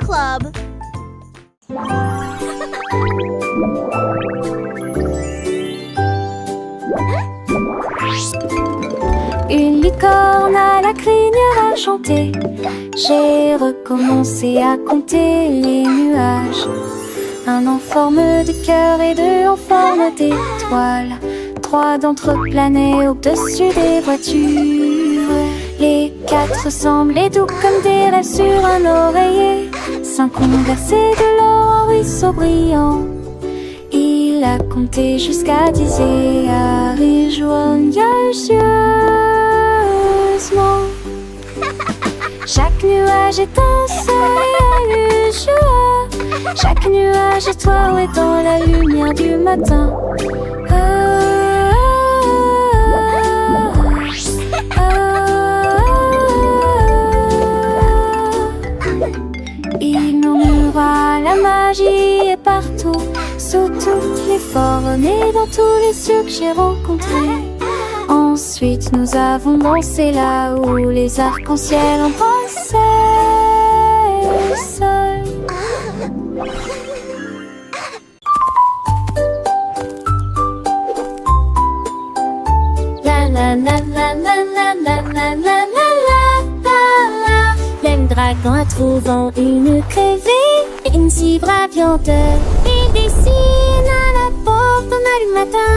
Club. Une licorne à la crinière a chanté. J'ai recommencé à compter les nuages. Un en forme de cœur et deux en forme d'étoile. 3 d'entre eux planaient au-dessus des voitures. Les 4 semblaient doux comme des rêves sur un oreiller. 5 ont versé de l'or en ruisseau brillant. Il a compté jusqu'à 10 et a ri joyeusement. Chaque nuage est un soleil joie. Chaque nuage est toi et dans la lumière du matin. Il murmura, la magie est partout, sous toutes les formes et dans tous les cieux que j'ai rencontrés. Ensuite nous avons dansé là où les arcs-en-ciel embrassaient le sol. La la la la la la la la la la. Même dragon a trouvant une crevée si bravianteur. Il dessine à la porte du matin.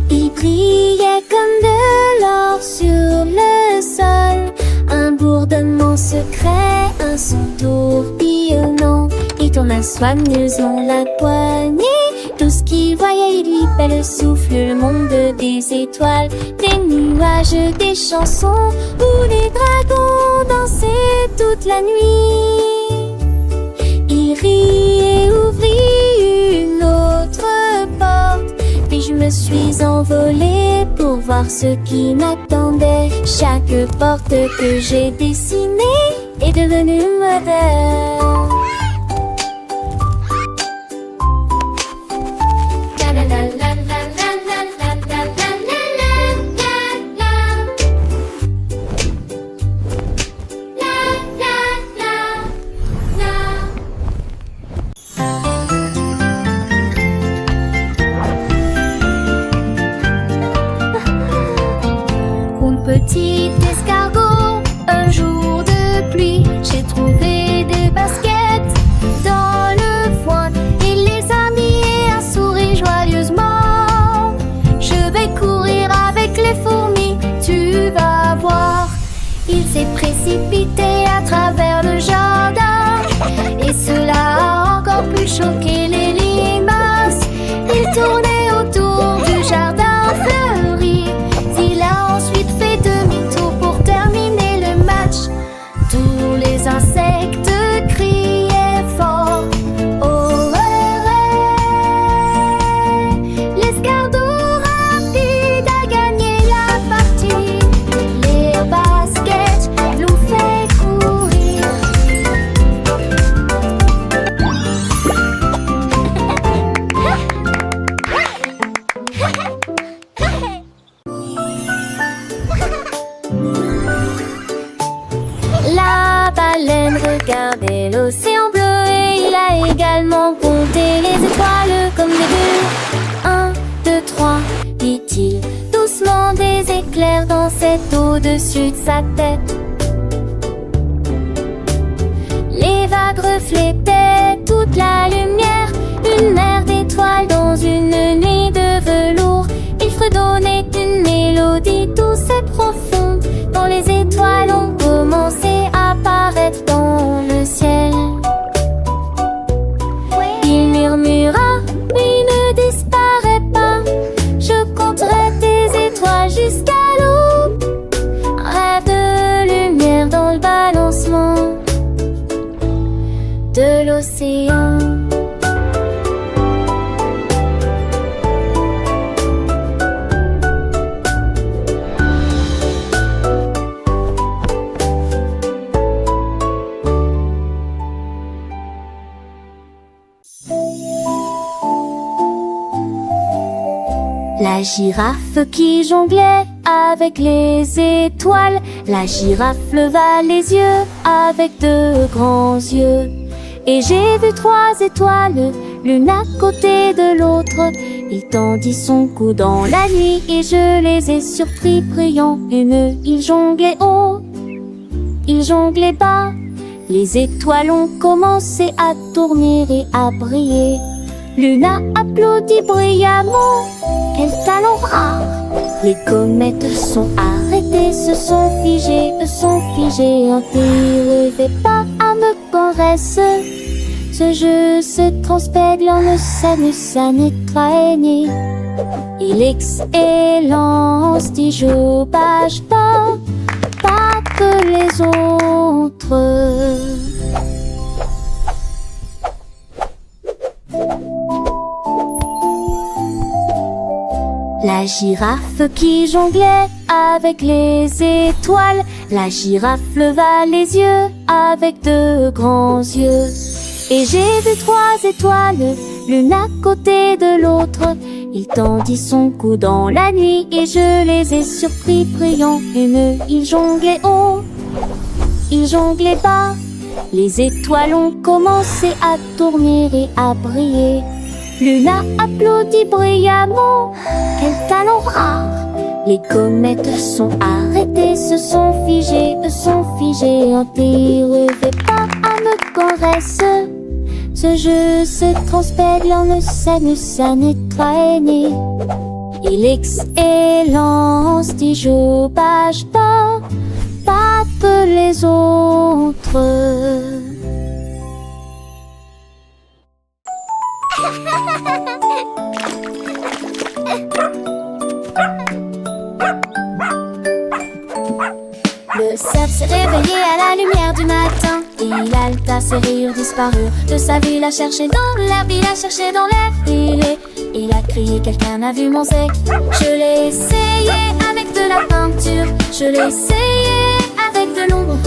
Il brillait comme de l'or sur le sol. Un bourdonnement secret, un son tourbillonnant. Il tourna soigneusement la poignée. Tout ce qu'il voyait, il lui fait le souffle, le monde des étoiles, des nuages, des chansons, où les dragons dansaient toute la nuit. Il rit et ouvrit une autre porte, puis je me suis envolée pour voir ce qui m'attendait. Chaque porte que j'ai dessinée est devenue moderne. Petit escargot, un jour de pluie, j'ai trouvé des baskets dans le foin. Il les a mis et a souri joyeusement. Je vais courir avec les fourmis, tu vas voir. Il s'est précipité à travers le jardin et cela a encore plus choqué les limaces. Il tournait autour du jardin fleuri. Il a ensuite fait demi-tour pour terminer le match. Tous les insectes criaient fort. Oh, l'escargot rapide a gagné la partie. Les baskets l'ont fait courir. La baleine regardait l'océan bleu et il a également compté les étoiles comme des bulles. 1, 2, 3, dit-il, doucement des éclairs dansaient au-dessus de sa tête. Les vagues reflétaient toute la lumière, une mer d'étoiles dans une nuit de velours. Il fredonnait une mélodie douce et profonde, dont les étoiles ont commencé à apparaître dans le ciel. Il murmura, oui, ne disparais pas, je compterai tes étoiles jusqu'à l'aube. Rêve de lumière dans le balancement de l'océan. La La girafe qui jonglait avec les étoiles. La girafe leva les yeux avec de grands yeux. Et j'ai vu 3 étoiles, l'une à côté de l'autre. Il tendit son cou dans la nuit et je les ai surpris brillant. Une, il jonglait haut, il jonglait bas. Les étoiles ont commencé à tourner et à briller. L'une a applaudi brillamment, quel talent rare. Les comètes sont arrêtées, se sont figées en n'arrivez pas à me corresse. Ce jeu se transpègle en s'amuse à nettoyer. Il excellence dit joue pas que les autres. La girafe qui jonglait avec les étoiles. La girafe leva les yeux avec de grands yeux. Et j'ai vu 3 étoiles, l'une à côté de l'autre. Il tendit son cou dans la nuit et je les ai surpris brillants. Une, il jonglait haut, il jonglait bas. Les étoiles ont commencé à tourner et à briller. L'une a applaudi brillamment, quel talent rare. Les comètes sont arrêtées, se sont figées en n'arrivez pas à me corresse. Ce jeu se transpègle en s'amuse à nettoyer. Il excellence dit joue pas que les autres. Le cerf s'est réveillé à la lumière du matin. Il halta, ses rires disparurent. De sa vie, il a cherché dans l'herbe, il a cherché dans l'air. Il a crié, quelqu'un a vu mon zé. Je l'ai essayé avec de la peinture, je l'ai essayé avec de l'ombre,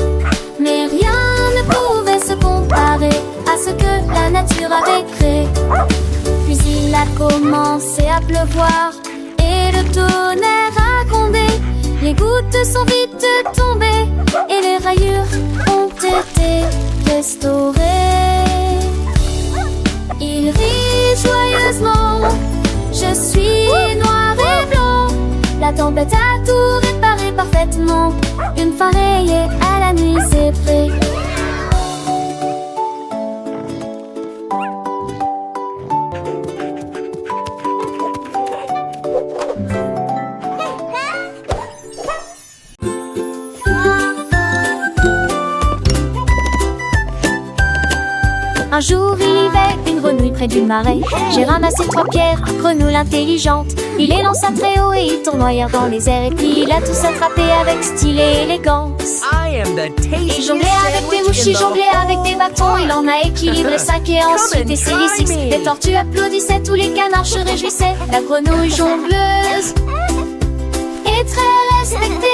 mais rien ne pouvait se comparer à ce que la nature avait créé. Puis il a commencé à pleuvoir et le tonnerre a grondé. Les gouttes sont vite tombées et les rayures ont été restaurées. Il rit joyeusement, je suis noir et blanc. La tempête a tout réparé parfaitement. Une fin rayée à la nuit zébrée. Un jour il vivait une grenouille près du marais. J'ai ramassé 3 pierres, grenouille intelligente. Il les lança très haut et ils tournoyèrent dans les airs. Et puis il a tous attrapé avec style et élégance. Il jonglait avec des mouches, il jonglait avec des bâtons. Il en a équilibré 5 et ensuite essayé 6. Les tortues applaudissaient, tous les canards se réjouissaient. La grenouille jongleuse est très respectée.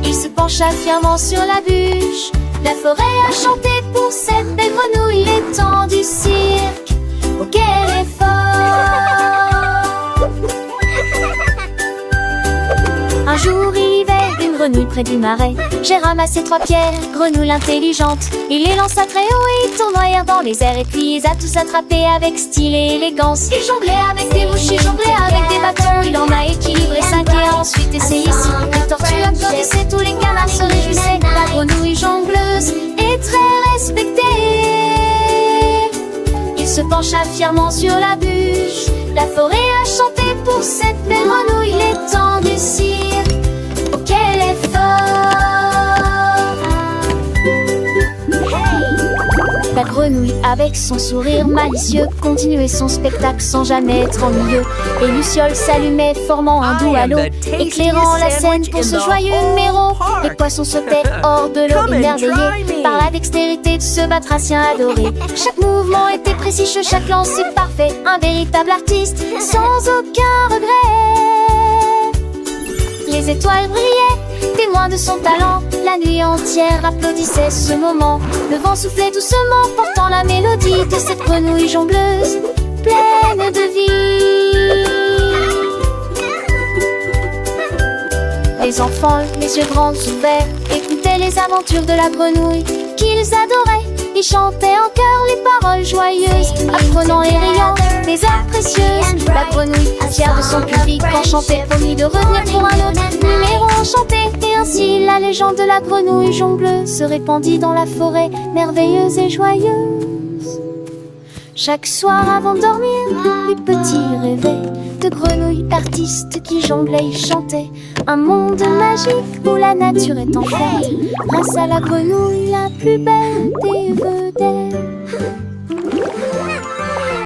Il se pencha fièrement sur la bûche. La forêt a chanté pour cette belle grenouille. Les temps du cirque, oh quel effort. Un jour il vivait une grenouille près du marais. J'ai ramassé 3 pierres, grenouille intelligente. Il les lança très haut et ils tournoyèrent dans les airs. Et puis ils a tous attrapé avec style et élégance. Il jonglait avec des mouches, il jonglait avec des bâtons. Il en a équilibré 5 et ensuite essayé 6. Les tortues applaudissaient, tous les canards se réjouissaient. La grenouille jongleuse est très respectée. Il se pencha fièrement sur la bûche. La forêt a chanté pour cette belle grenouille. Les temps du cirque, oh quel effort. La grenouille, avec son sourire malicieux, continuait son spectacle sans jamais être ennuyeux. Et Luciole s'allumait, formant un doux halo, éclairant la scène pour ce joyeux numéro. Les poissons sautaient hors de l'eau, émerveillés par la dextérité de ce batracien adoré. Chaque mouvement était précis, chaque lancer parfait. Un véritable artiste, sans aucun regret. Les étoiles brillaient, témoins de son talent. La nuit entière applaudissait ce moment. Le vent soufflait doucement, portant la mélodie de cette grenouille jongleuse, pleine de vie. Les enfants, les yeux grands ouverts, écoutaient les aventures de la grenouille qu'ils adoraient. Ils chantaient en chœur les paroles joyeuses, apprenant et riant les heures précieuses. La grenouille, fière de son public, enchantait, promit de revenir pour un autre numéro enchanté. Et ainsi la légende de la grenouille jongleuse se répandit dans la forêt, merveilleuse et joyeuse. Chaque soir avant de dormir, les petits rêvaient de grenouilles artistes qui jonglaient et chantaient. Un monde magique où la nature est en fête, grâce à la grenouille la plus belle des vedettes.